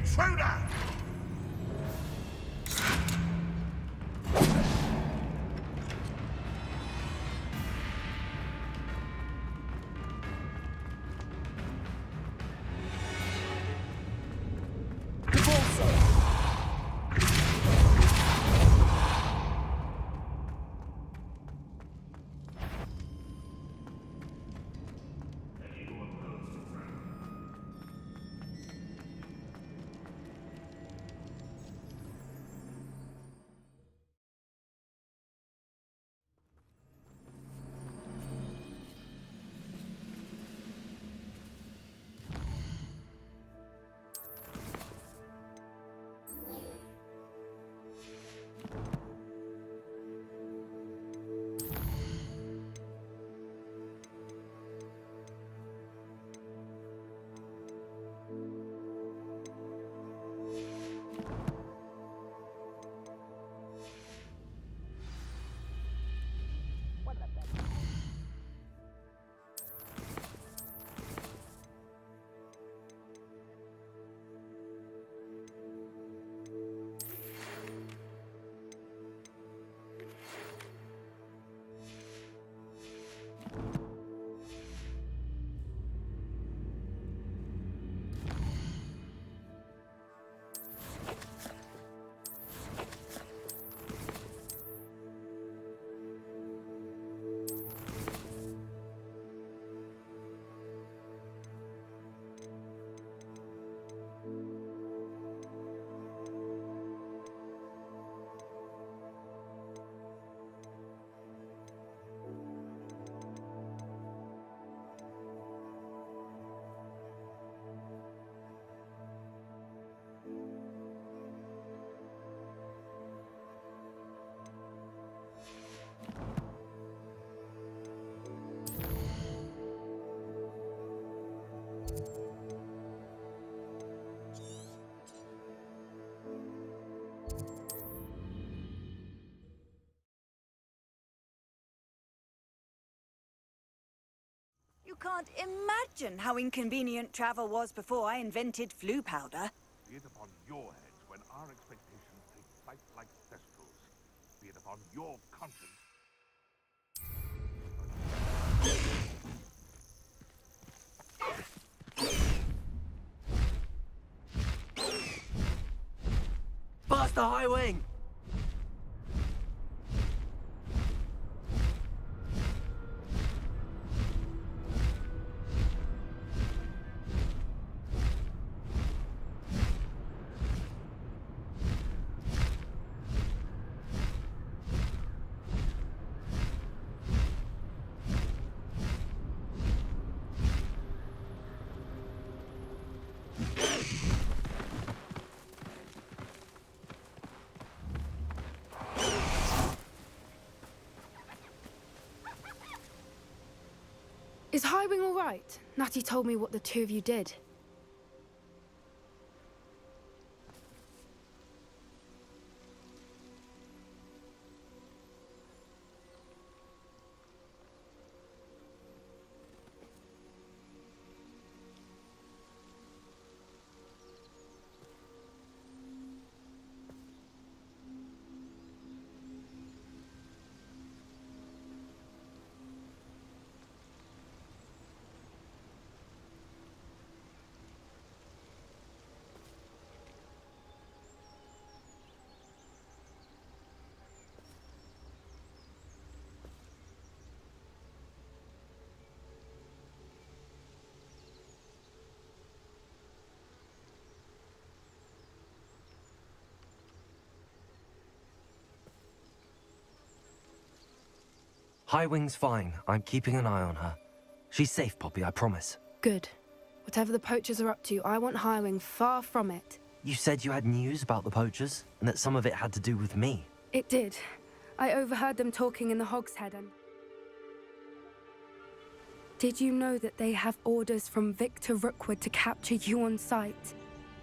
Intruder! You can't imagine how inconvenient travel was before I invented flu powder. Be it upon your heads when our expectations take flight like thestrals. Be it upon your conscience. Past the high wing! Is Highwing all right? Natty told me what the two of you did. Highwing's fine. I'm keeping an eye on her. She's safe, Poppy, I promise. Good. Whatever the poachers are up to, I want Highwing far from it. You said you had news about the poachers, and that some of it had to do with me. It did. I overheard them talking in the Hogshead and... Did you know that they have orders from Victor Rookwood to capture you on sight?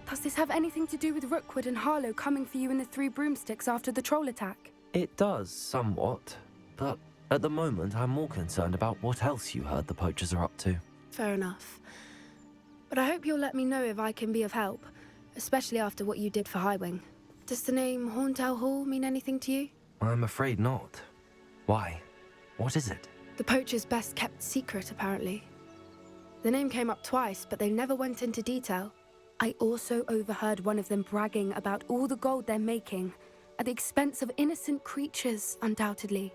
Does this have anything to do with Rookwood and Harlow coming for you in the Three Broomsticks after the troll attack? It does, somewhat. But at the moment, I'm more concerned about what else you heard the poachers are up to. Fair enough. But I hope you'll let me know if I can be of help, especially after what you did for Highwing. Does the name Horntail Hall mean anything to you? I'm afraid not. Why? What is it? The poacher's best kept secret, apparently. The name came up twice, but they never went into detail. I also overheard one of them bragging about all the gold they're making, at the expense of innocent creatures, undoubtedly.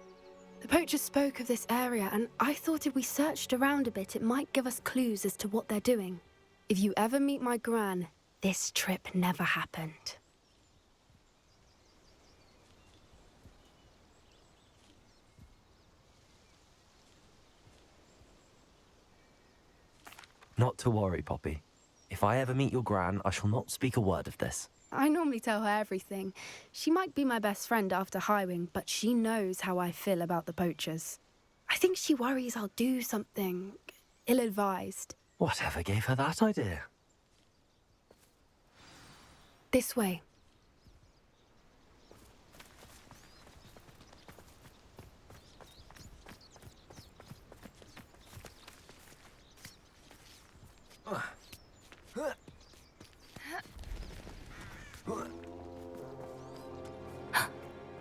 The poacher spoke of this area, and I thought if we searched around a bit, it might give us clues as to what they're doing. If you ever meet my gran, this trip never happened. Not to worry, Poppy. If I ever meet your gran, I shall not speak a word of this. I normally tell her everything. She might be my best friend after Highwing, but she knows how I feel about the poachers. I think she worries I'll do something ill-advised. Whatever gave her that idea? This way.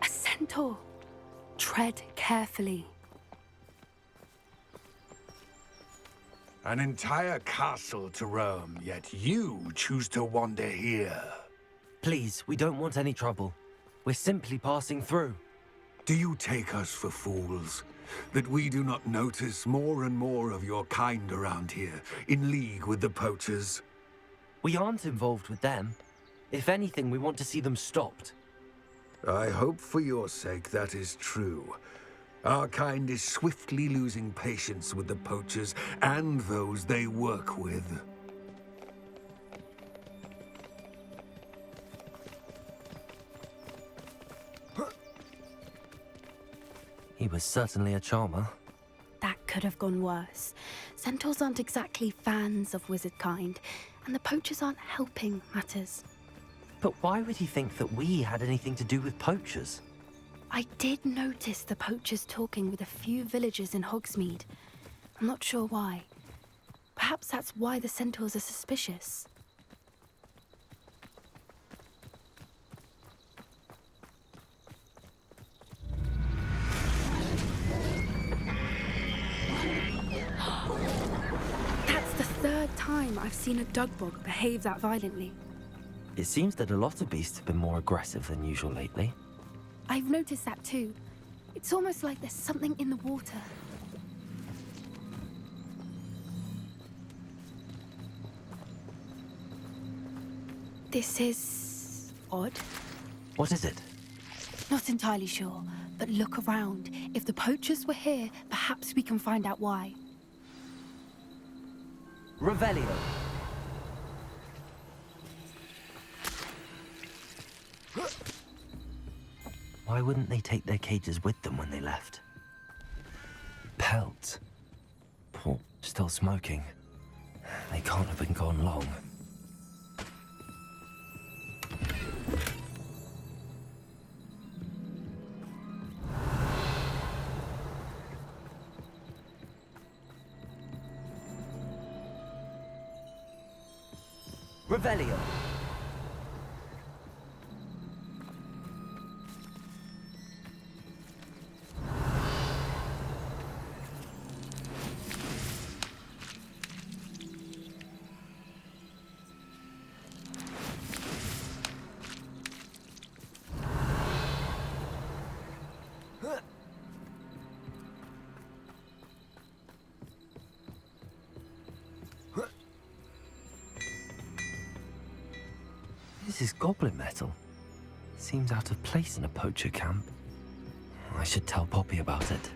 A centaur. Tread carefully. An entire castle to roam, yet you choose to wander here. Please, we don't want any trouble. We're simply passing through. Do you take us for fools? That we do not notice more and more of your kind around here, in league with the poachers? We aren't involved with them. If anything, we want to see them stopped. I hope for your sake that is true. Our kind is swiftly losing patience with the poachers and those they work with. He was certainly a charmer. That could have gone worse. Centaurs aren't exactly fans of wizard kind, and the poachers aren't helping matters. But why would he think that we had anything to do with poachers? I did notice the poachers talking with a few villagers in Hogsmeade. I'm not sure why. Perhaps that's why the centaurs are suspicious. That's the third time I've seen a dugbog behave that violently. It seems that a lot of beasts have been more aggressive than usual lately. I've noticed that too. It's almost like there's something in the water. This is odd. What is it? Not entirely sure, but look around. If the poachers were here, perhaps we can find out why. Revelio. Why wouldn't they take their cages with them when they left? Pelts. Poor, still smoking. They can't have been gone long. Revelio. This is goblin metal. Seems out of place in a poacher camp. I should tell Poppy about it.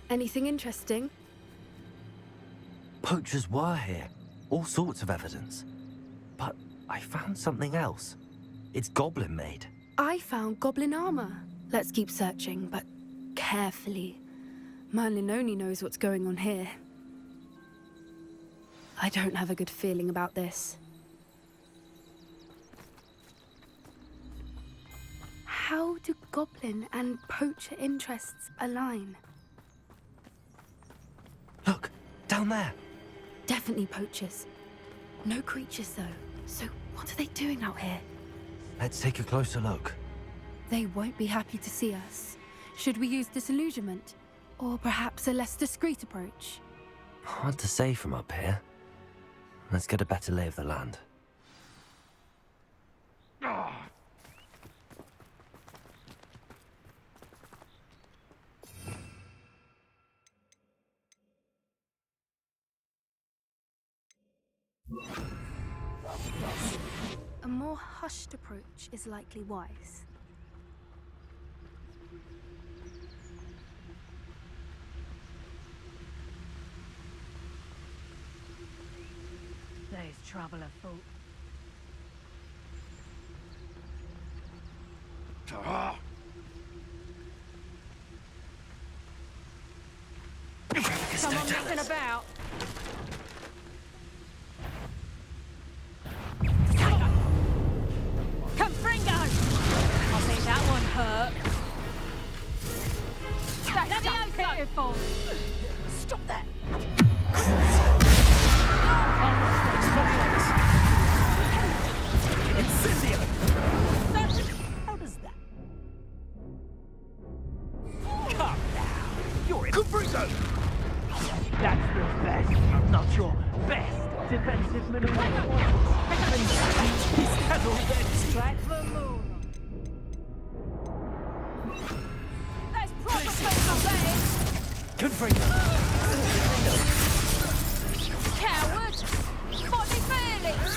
Anything interesting? Poachers were here. All sorts of evidence. But I found something else. It's goblin made. I found goblin armor. Let's keep searching, but carefully. Merlin only knows what's going on here. I don't have a good feeling about this. How do goblin and poacher interests align? Look, down there. definitely poachers. No creatures, though. So what are they doing out here? Let's take a closer look. They won't be happy to see us. Should we use disillusionment? Or perhaps a less discreet approach? Hard to say from up here. Let's get a better lay of the land. A more hushed approach is likely wise. There's trouble afoot. Someone messing about. Confringo! I think that one hurt. That's beautiful. Stop that. How does that? Come now. You're in. Confringo! That's the best, not your best defensive maneuver. This cannot Strike the moon. That's proper special day. Confringo! Coward. Body feelings.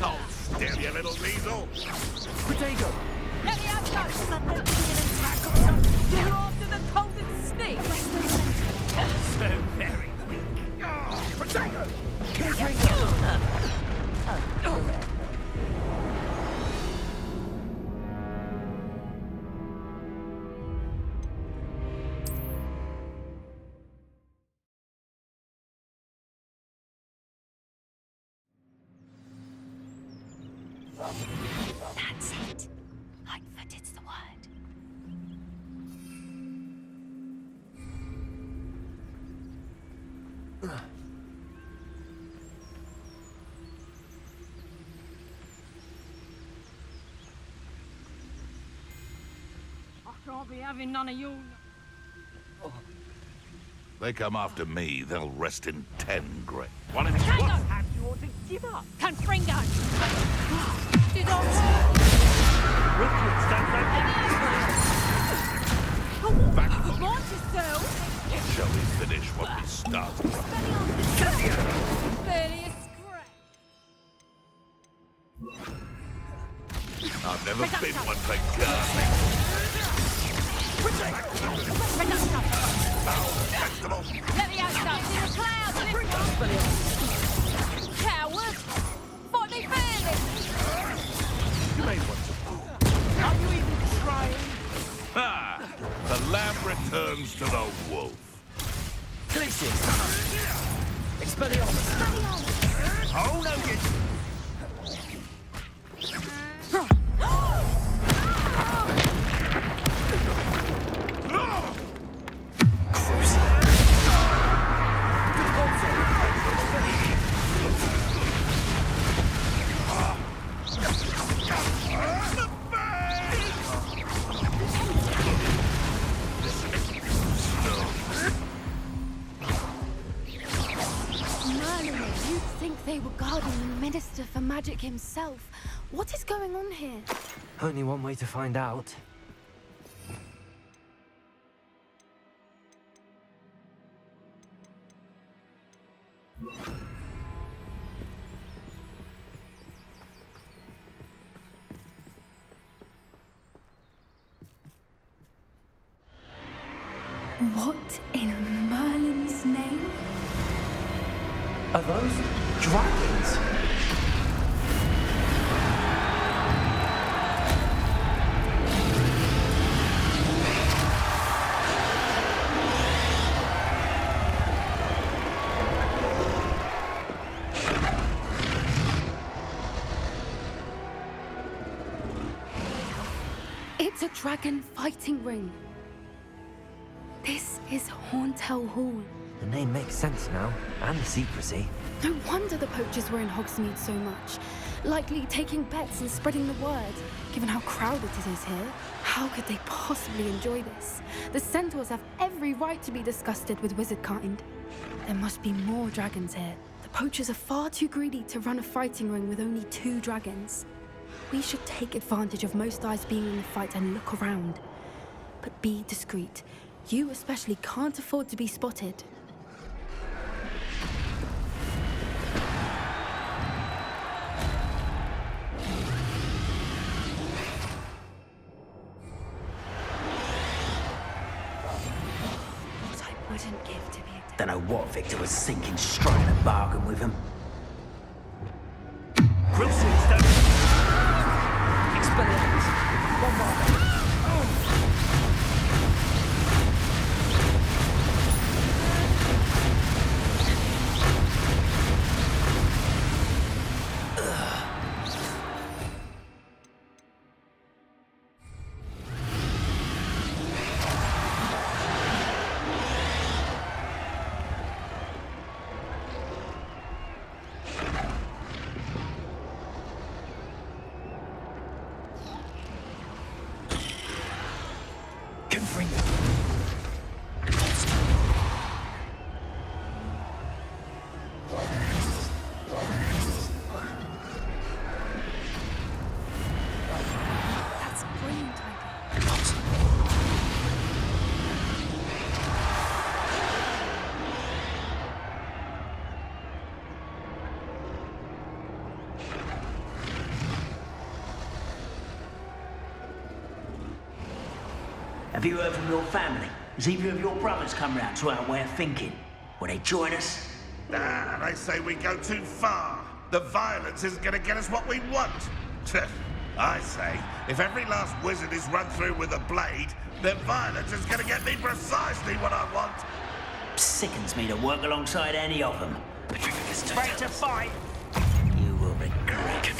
Oh, still, you little weasel. Protego! Let me out, you're after the cold and sneak. so very weak. Potato! That's it. Lightfooted's the word. I can't be having none of you. They come after me, they'll rest in 10 graves. One in Tango! Perhaps you ought to give up. Confringo! Did I Rookies don't like that. back. want yourself? Shall we finish what we started? Barely a scratch. I've never been one for gardening. Vegetable! Let me out, son. In the clouds, coward! Body feelings. You may want to. Are you even trying? Ha! The lamb returns to the wolf. Glacius! Expelliarmus! Oh, no, you... Merlin, you'd think they were guarding the Minister for Magic himself. What is going on here? Only one way to find out. What in Merlin's name? Are those dragons? It's a dragon fighting ring. This is Hauntel Hall. The name makes sense now, and the secrecy. No wonder the poachers were in Hogsmeade so much. Likely taking bets and spreading the word, given how crowded it is here. How could they possibly enjoy this? The centaurs have every right to be disgusted with wizard kind. There must be more dragons here. The poachers are far too greedy to run a fighting ring with only 2 dragons. We should take advantage of most eyes being in the fight and look around. But be discreet. You especially can't afford to be spotted. What I wouldn't give to be a Don't know what Victor was thinking, striking a bargain with him. Crucials don't... Expelliarmus! Bombard! That's a brilliant idea. Have you heard from your family? Has either of your brothers come round to our way of thinking? Will they join us? Nah, they say we go too far. The violence isn't gonna get us what we want. I say, if every last wizard is run through with a blade, then violence is gonna get me precisely what I want. Sickens me to work alongside any of them. Ready to fight? You will regret.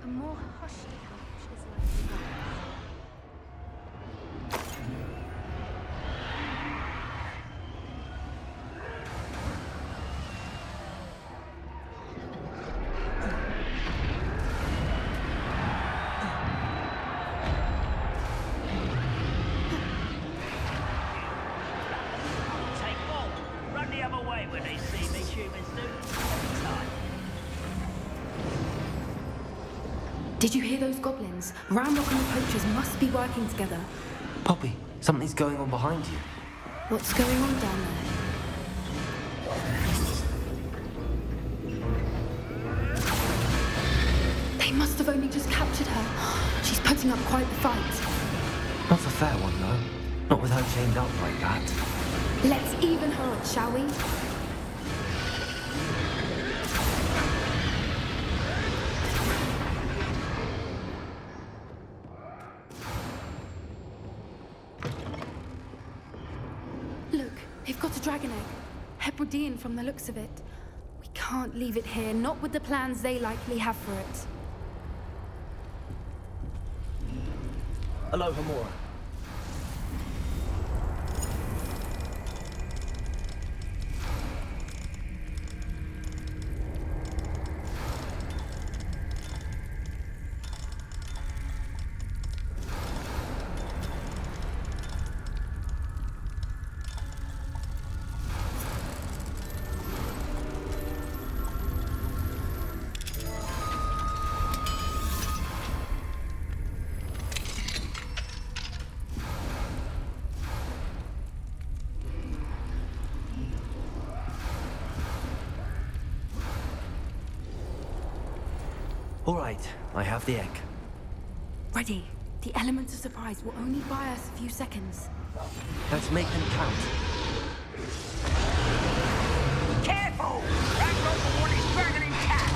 A more hushed couch is like that. Take all. Run the other way when they see me, humans do. Every time. Did you hear those goblins? Ramrock and the poachers must be working together. Poppy, something's going on behind you. What's going on down there? They must have only just captured her. She's putting up quite the fight. Not a fair one, though. Not with her chained up like that. Let's even her up, shall we? Look, they've got a dragon egg. Hebridean from the looks of it. We can't leave it here, not with the plans they likely have for it. Hello, Hamura. All right, I have the egg. Ready. The elements of surprise will only buy us a few seconds. Let's make them count. Careful! That robot one is dragging intact!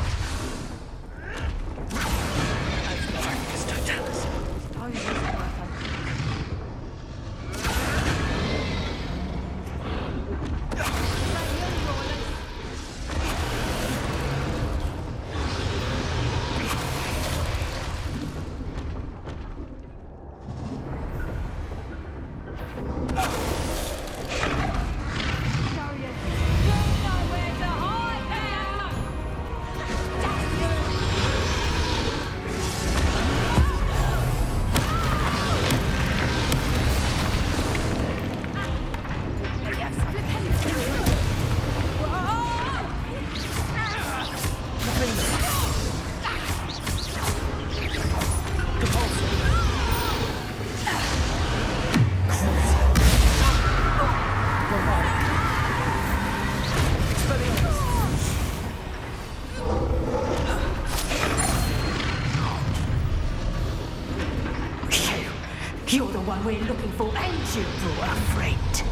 You're the one we're looking for, and you brought a friend.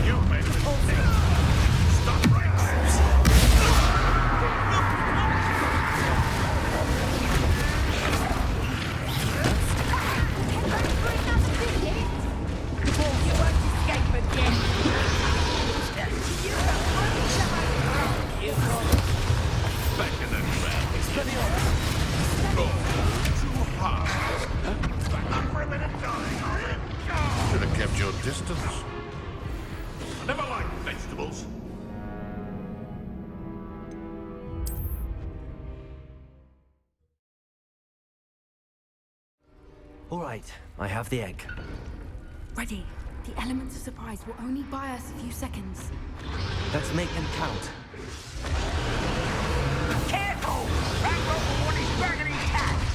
You made a mistake. Stop right there. Back in the ground. Too hard. Back up for a minute, darling. Should have kept your distance. I never liked vegetables. All right, I have the egg. Ready. The elements of surprise will only buy us a few seconds. Let's make them count. Careful! That robot one is dragging intact!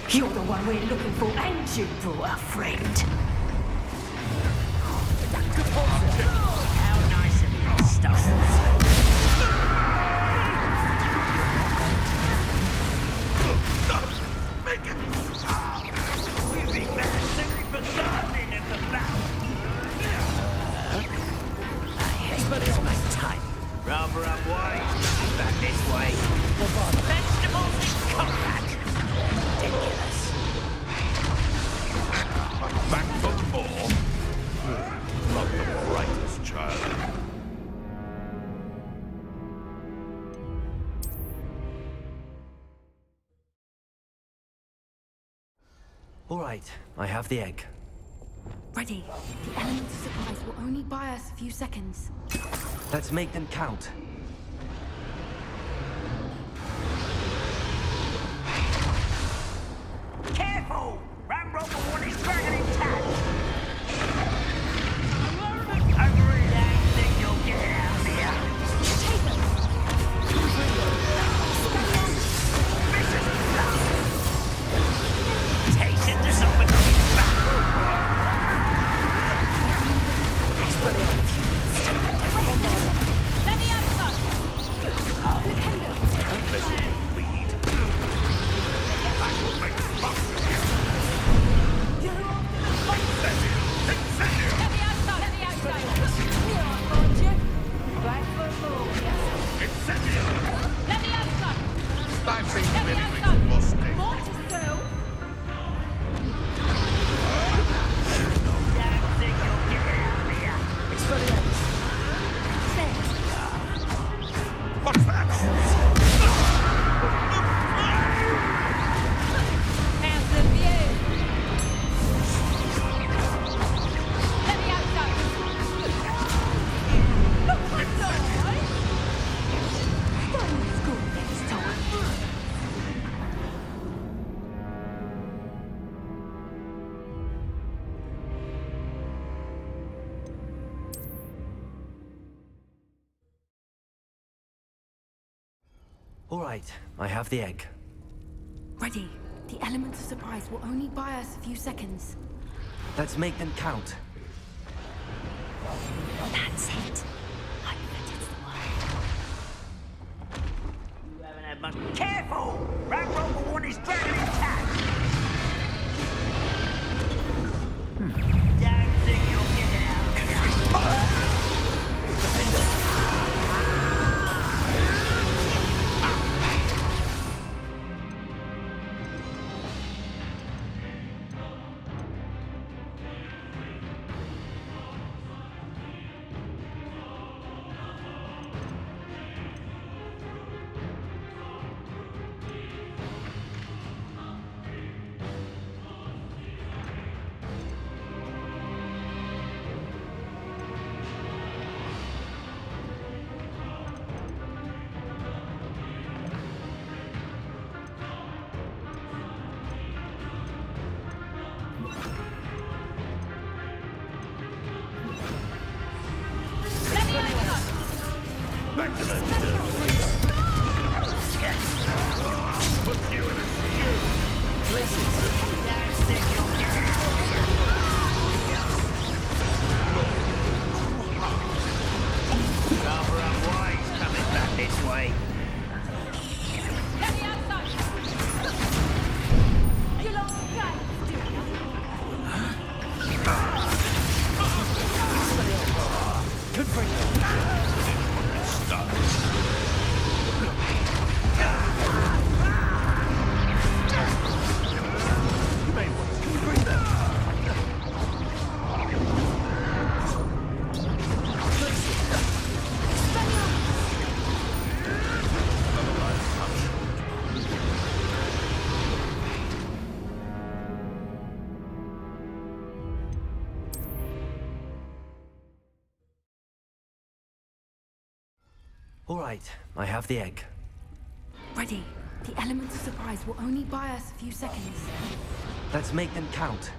You're the one we're looking for, and you brought a friend. How nice of you to stuff. Rather unwise. Back this way. Vegetables in combat. Ridiculous. Back for more? Not the brightest child. All right, I have the egg. Ready. The elements of surprise will only buy us a few seconds. Let's make them count. Careful! Ramrock one is dragging intact! Over it, I think you'll get All right, I have the egg. Ready. The element of surprise will only buy us a few seconds. Let's make them count. That's it. I bet it's the one. You haven't had much. Careful! Ragnarok will want his dragon intact! Don't think you'll get out. Back to the dirt. Put you in a stew. Rather unwise coming back this way. Let me outside! You long guys, do you? Good for you. Stop. You may want to bring them. All right, I have the egg. Ready. The element of surprise will only buy us a few seconds. Let's make them count.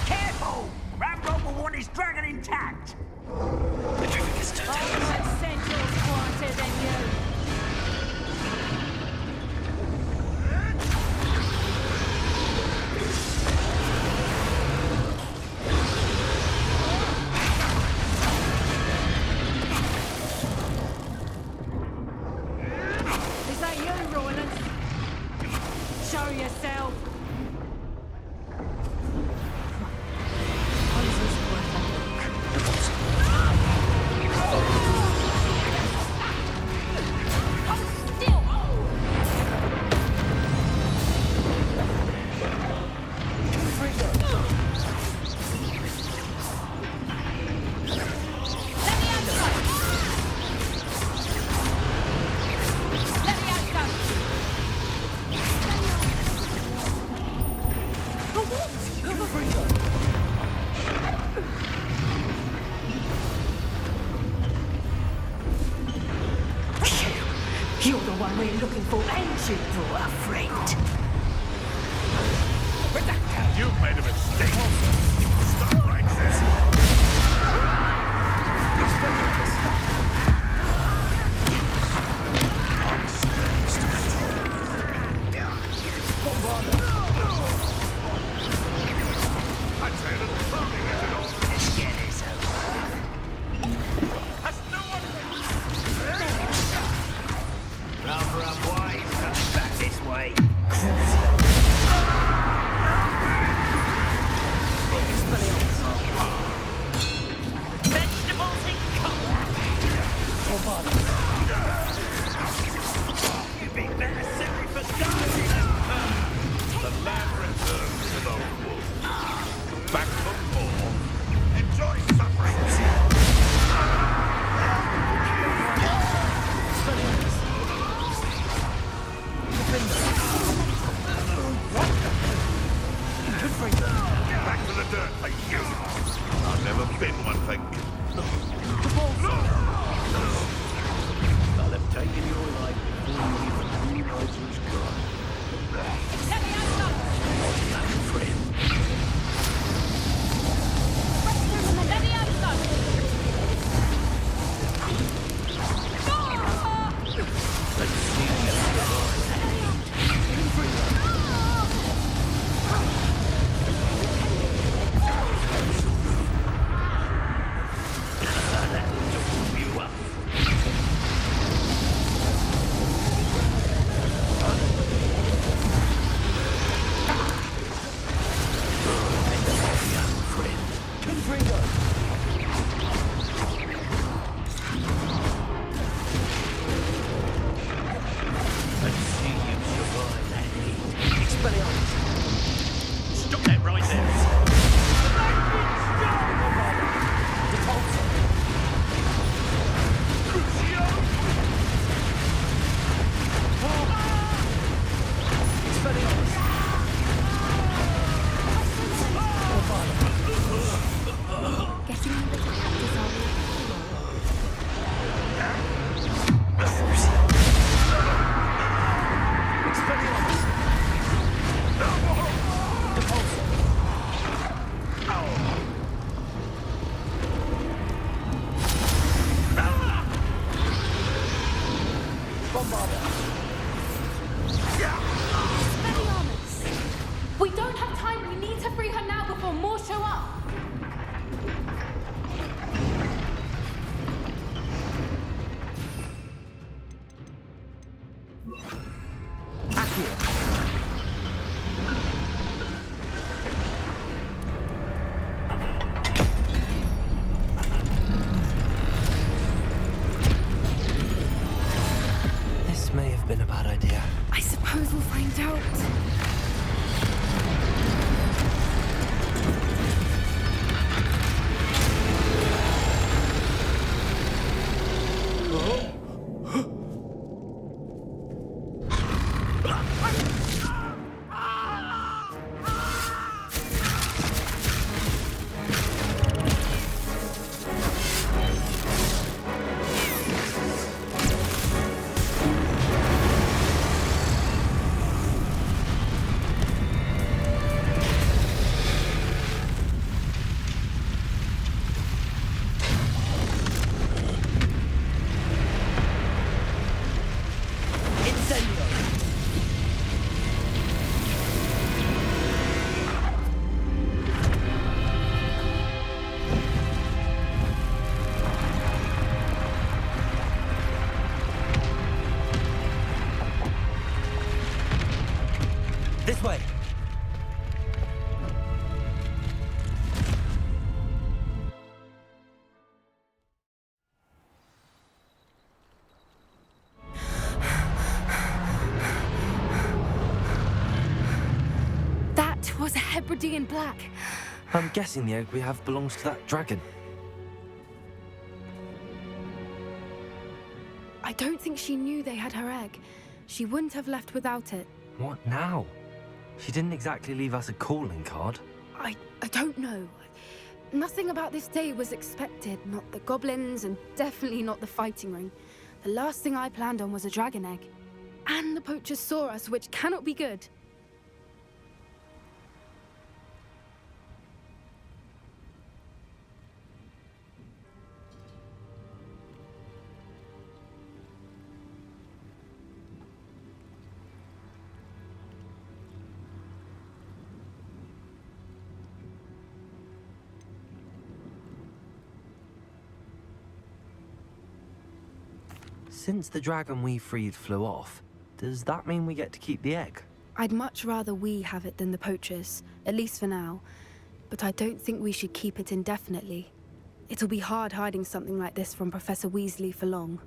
Careful! Ragnarok will want his dragon intact! I sent yours quieter than you. Is that you, Roland? Show yourself. You're the one we're looking for, ain't you, poor friend? You've made a mistake. Stop like this. I'd say a little farming at it all. That's no one. Rather unwise coming back this way. Vegetables in combat! You'd be better suited for gardening. The land returns to the wolf. Back for more. Enjoy suffering. Back to the dirt, thank you. I've never been one, thank you. I'll have taken your life before you even realize who's gone. Let me outside. Friend. Let me outside. free her now before more show up! This may have been a bad idea. I suppose we'll find out. This way! That was a Hebridean black. I'm guessing the egg we have belongs to that dragon. I don't think she knew they had her egg. She wouldn't have left without it. What now? She didn't exactly leave us a calling card. I don't know. Nothing about this day was expected. Not the goblins, and definitely not the fighting ring. The last thing I planned on was a dragon egg. And the poachers saw us, which cannot be good. Since the dragon we freed flew off, does that mean we get to keep the egg? I'd much rather we have it than the poachers, at least for now. But I don't think we should keep it indefinitely. It'll be hard hiding something like this from Professor Weasley for long.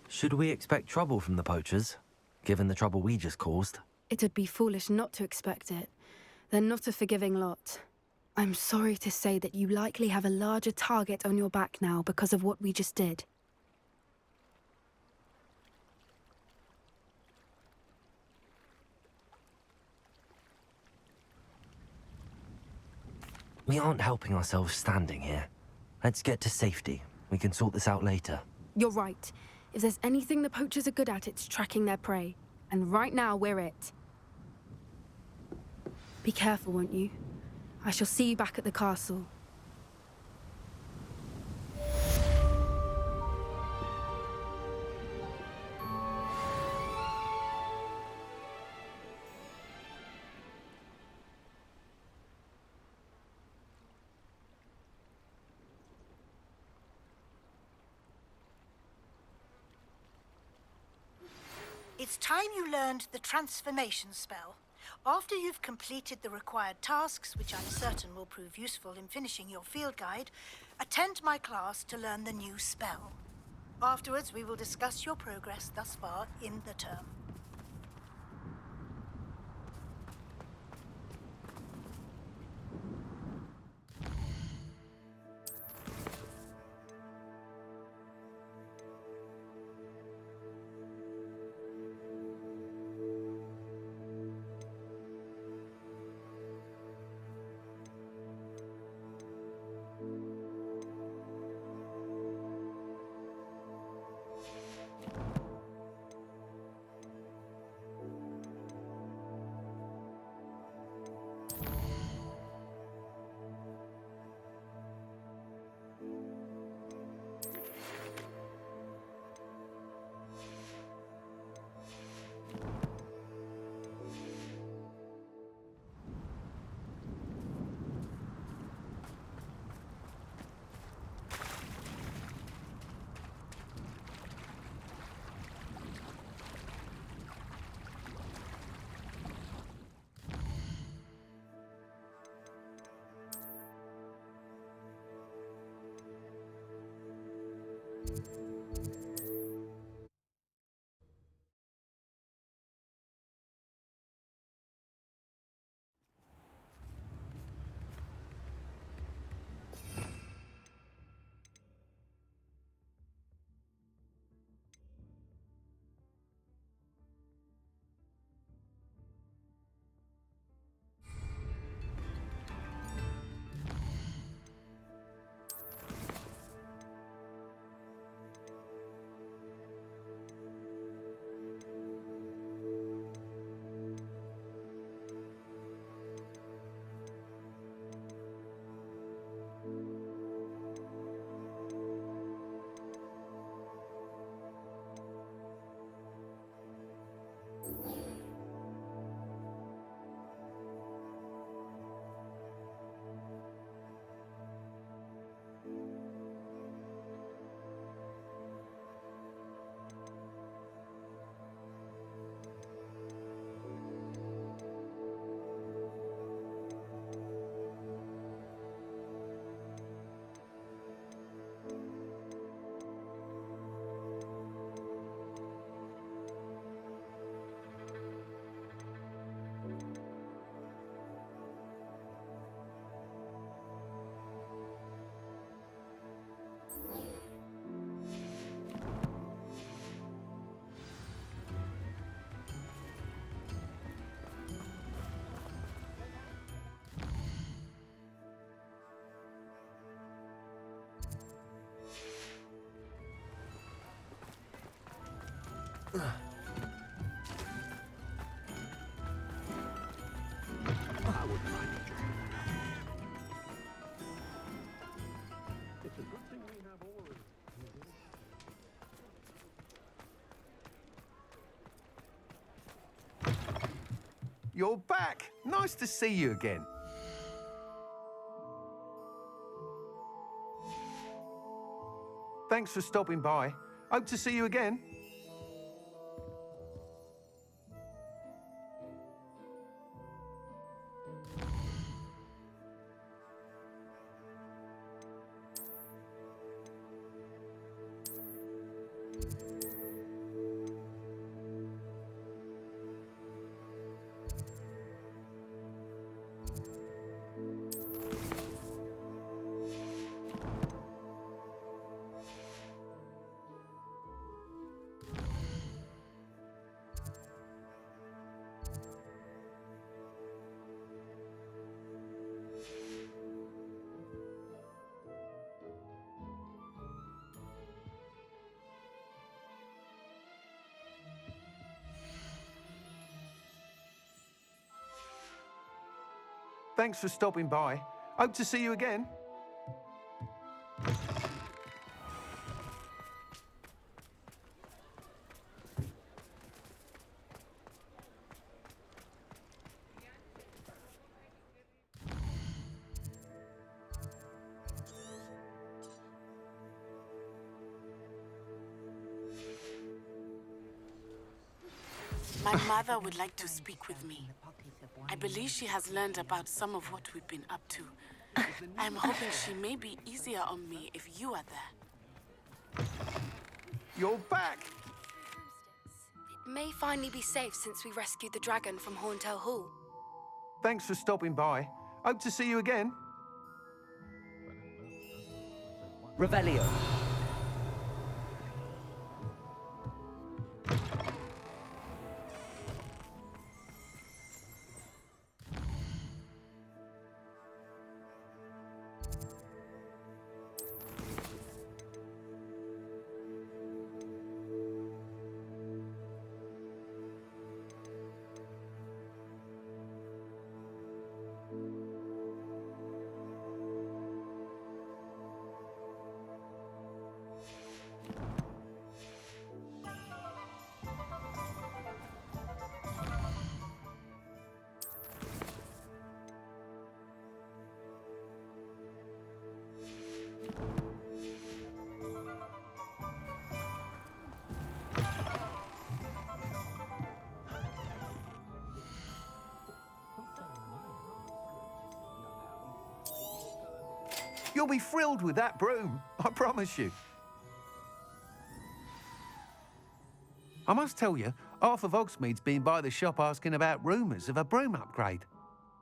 Should we expect trouble from the poachers, given the trouble we just caused? It'd be foolish not to expect it. They're not a forgiving lot. I'm sorry to say that you likely have a larger target on your back now because of what we just did. We aren't helping ourselves standing here. Let's get to safety. We can sort this out later. You're right. If there's anything the poachers are good at, it's tracking their prey. And right now, we're it. Be careful, won't you? I shall see you back at the castle. It's time you learned the transformation spell. After you've completed the required tasks, which I'm certain will prove useful in finishing your field guide, attend my class to learn the new spell. Afterwards, we will discuss your progress thus far in the term. You're back. Nice to see you again. Thanks for stopping by. Hope to see you again. Thanks for stopping by. Hope to see you again. My mother would like to speak with me. I believe she has learned about some of what we've been up to. I'm hoping she may be easier on me if you are there. You're back. It may finally be safe since we rescued the dragon from Horntail Hall. Thanks for stopping by. Hope to see you again. Revelio. You'll be thrilled with that broom, I promise you. I must tell you, half of Hogsmeade's been by the shop asking about rumours of a broom upgrade.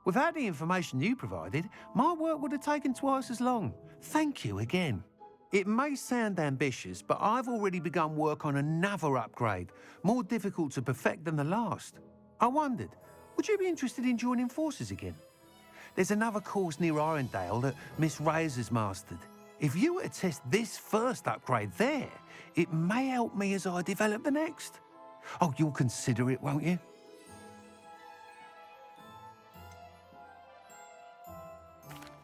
Without the information you provided, my work would have taken twice as long. Thank you again. It may sound ambitious, but I've already begun work on another upgrade, more difficult to perfect than the last. I wondered, would you be interested in joining forces again? There's another course near Irondale that Miss Reyes has mastered. If you were to test this first upgrade there, it may help me as I develop the next. Oh, you'll consider it, won't you?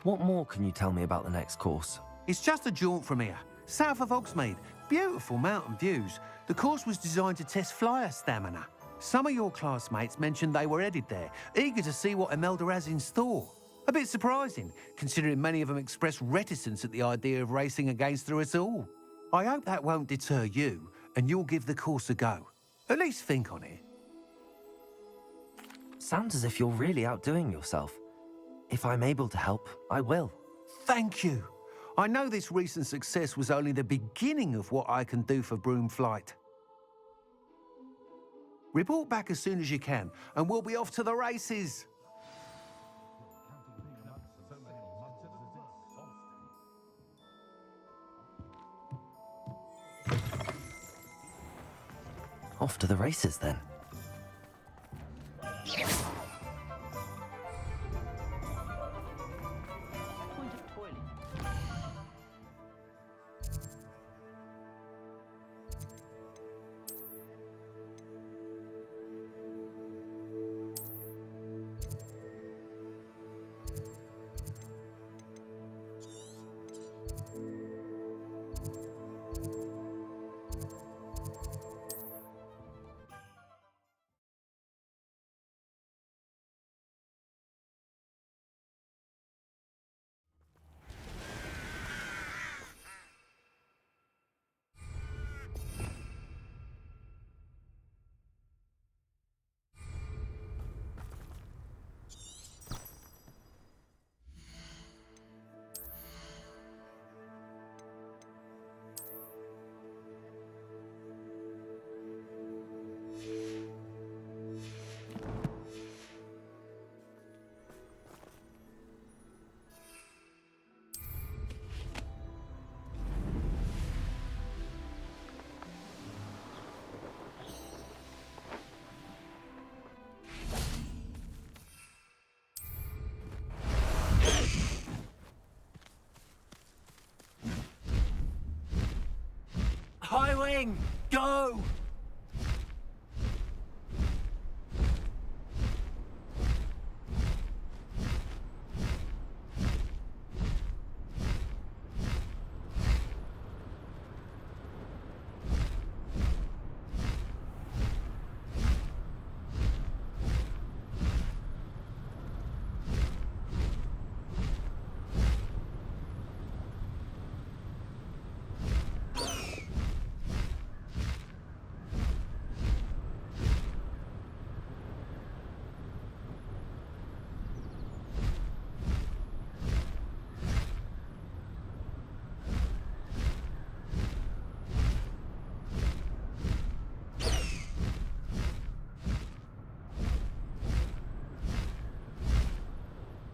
What more can you tell me about the next course? It's just a jaunt from here, south of Hogsmeade. Beautiful mountain views. The course was designed to test flyer stamina. Some of your classmates mentioned they were headed there, eager to see what Imelda has in store. A bit surprising, considering many of them expressed reticence at the idea of racing against her at all. I hope that won't deter you, and you'll give the course a go. At least think on it. Sounds as if you're really outdoing yourself. If I'm able to help, I will. Thank you. I know this recent success was only the beginning of what I can do for Broom Flight. Report back as soon as you can, and we'll be off to the races. Off to the races, then. Moving! Go!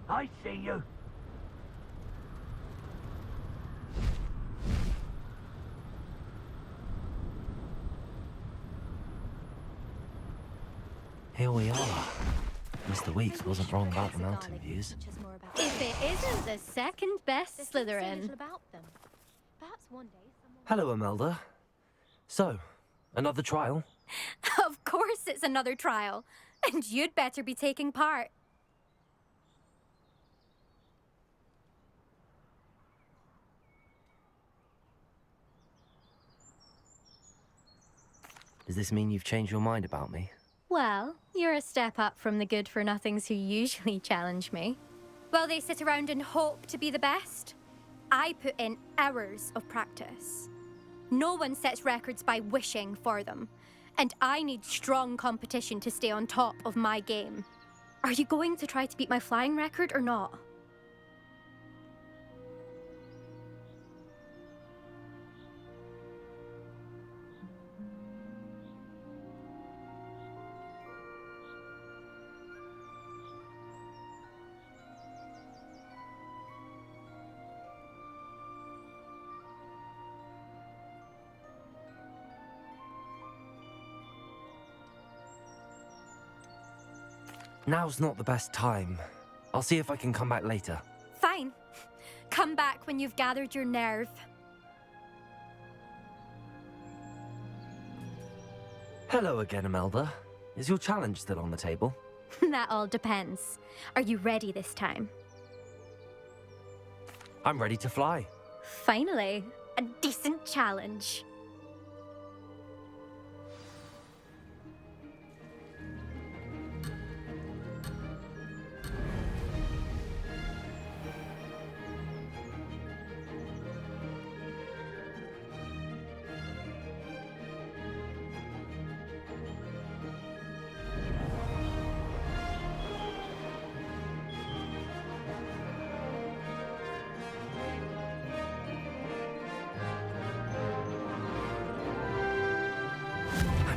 I see you. Here we are. Mr. Weeks wasn't wrong about the mountain views. If it isn't the second best Slytherin. Hello, Imelda. So, another trial? Of course it's another trial. And you'd better be taking part. Does this mean you've changed your mind about me? Well, you're a step up from the good-for-nothings who usually challenge me. While they sit around and hope to be the best, I put in hours of practice. No one sets records by wishing for them, and I need strong competition to stay on top of my game. Are you going to try to beat my flying record or not? Now's not the best time. I'll see if I can come back later. Fine. Come back when you've gathered your nerve. Hello again, Imelda. Is your challenge still on the table? That all depends. Are you ready this time? I'm ready to fly. Finally, a decent challenge.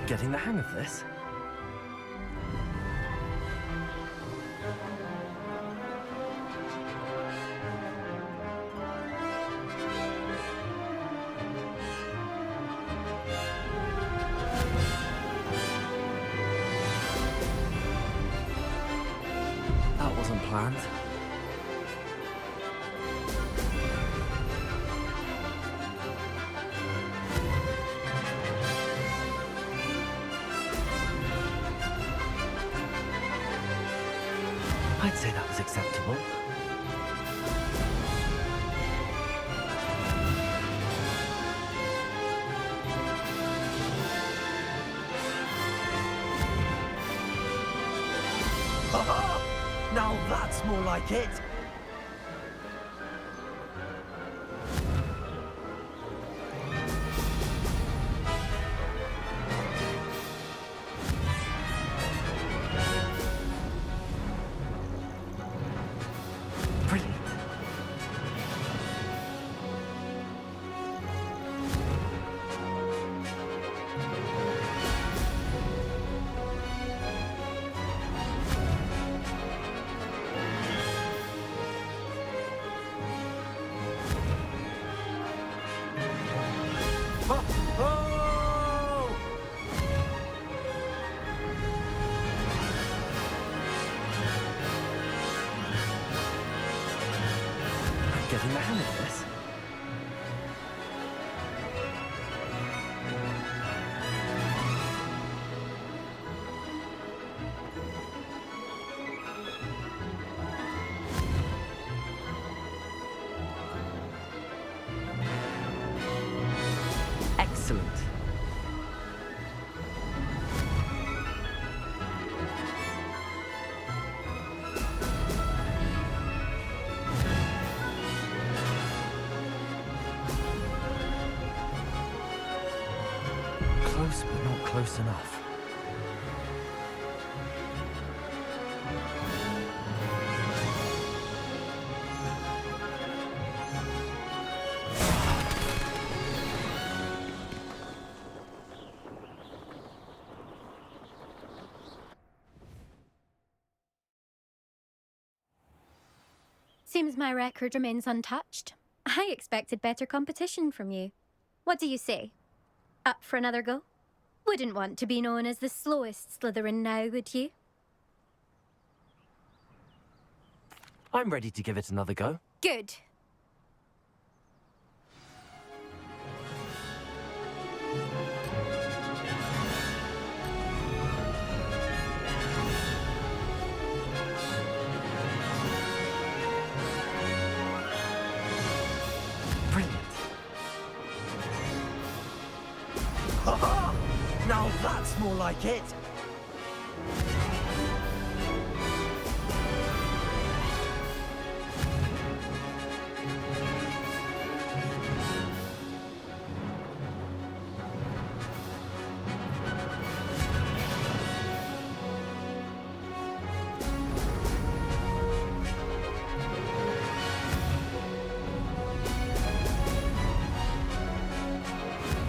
Getting the hang of this. That wasn't planned. I'd say that was acceptable. Aha! Now that's more like it! Getting the hang of this. close enough. Seems my record remains untouched. I expected better competition from you. What do you say? Up for another go? Wouldn't want to be known as the slowest Slytherin now, would you? I'm ready to give it another go. Good. Now that's more like it!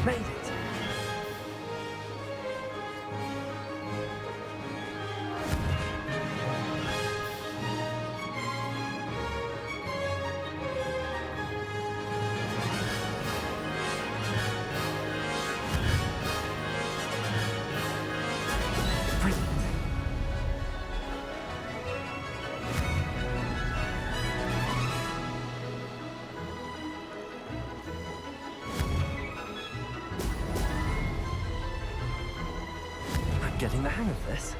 Made it! Getting the hang of this.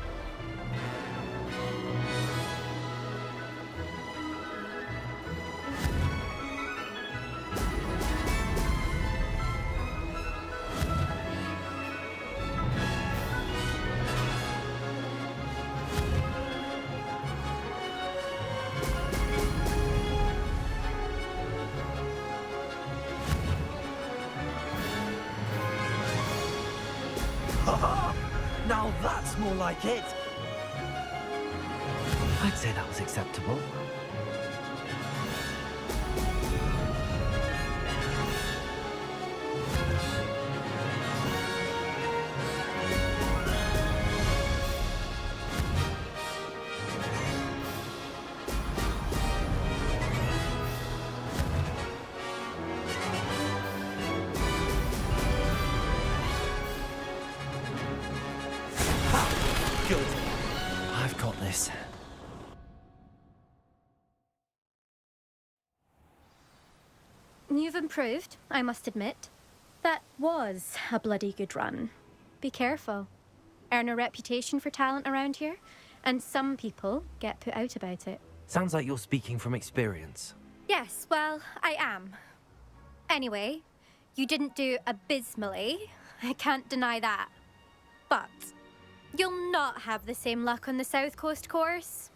Now that's more like it! I'd say that was acceptable. Good. I've got this. You've improved, I must admit. That was a bloody good run. Be careful. Earn a reputation for talent around here, and some people get put out about it. Sounds like you're speaking from experience. Yes, well, I am. Anyway, you didn't do abysmally. I can't deny that. But you'll not have the same luck on the South Coast course.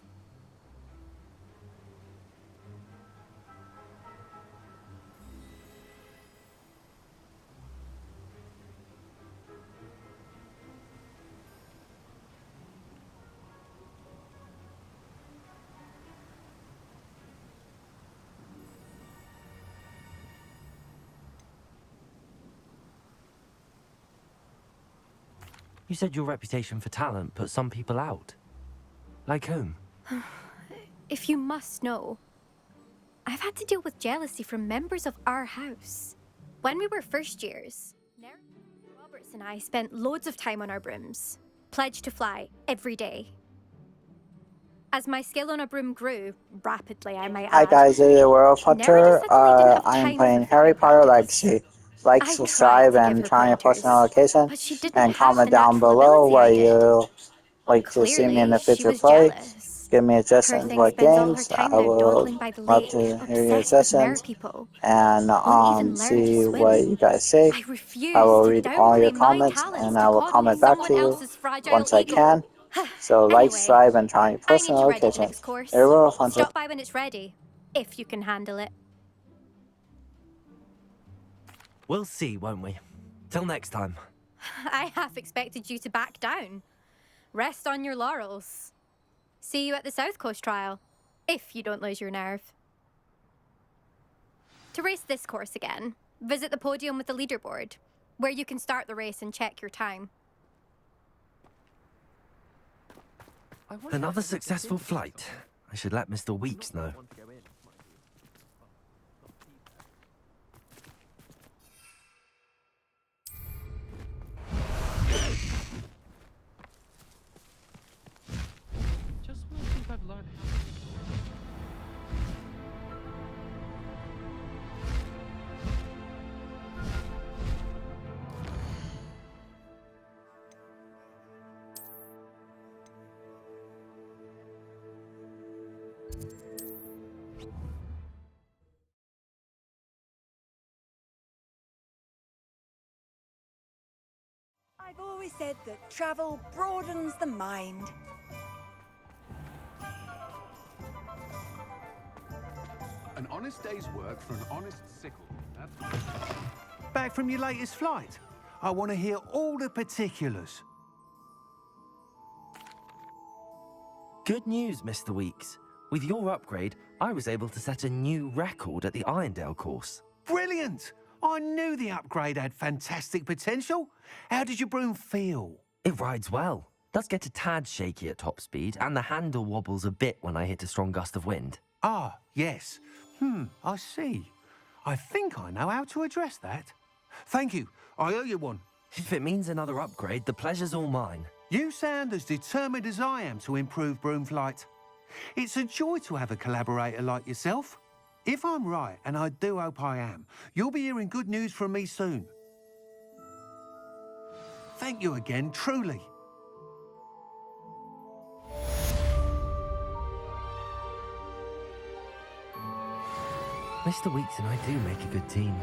You said your reputation for talent put some people out. Like whom? If you must know, I've had to deal with jealousy from members of our house. When we were first years, Roberts and I spent loads of time on our brooms, pledged to fly every day. As my skill on a broom grew, rapidly I might Hi add, guys, this is World Hunter. have I am time playing for Harry Potter practice. Legacy. Like, I tried subscribe, to give and her turn on your post pointers, notification, but she didn't and have comment the down natural below ability where I did. you like to see me in the Clearly, she future was play. jealous. Give me a Poor suggestions thing what spends all her games. time I now will dawdling by the love lake, to hear your obsessed with mer suggestions people. and Won't even learn to see what swim. you guys say. I I refuse will to read all your downplay my comments talents and to I will coddle comment back to someone you else's fragile once I ego. can. So like, Anyway, subscribe, and turn on your I post need to ready the notifications. next course. You're World Hunter. Stop by when it's ready, if you can handle it. We'll see, won't we? Till next time. I half expected you to back down. Rest on your laurels. See you at the South Coast trial, if you don't lose your nerve. To race this course again, visit the podium with the leaderboard, where you can start the race and check your time. Another successful flight. I should let Mr. Weeks know. Just want to see if I've learned how. I've always said that travel broadens the mind. An honest day's work for an honest sickle. That's... Back from your latest flight? I want to hear all the particulars. Good news, Mr. Weeks. With your upgrade, I was able to set a new record at the Irondale course. Brilliant! I knew the upgrade had fantastic potential. How did your broom feel? It rides well. Does get a tad shaky at top speed, and the handle wobbles a bit when I hit a strong gust of wind. Ah, yes. I see. I think I know how to address that. Thank you. I owe you one. If it means another upgrade, the pleasure's all mine. You sound as determined as I am to improve broom flight. It's a joy to have a collaborator like yourself. If I'm right, and I do hope I am, you'll be hearing good news from me soon. Thank you again, truly. Mr. Weeks and I do make a good team.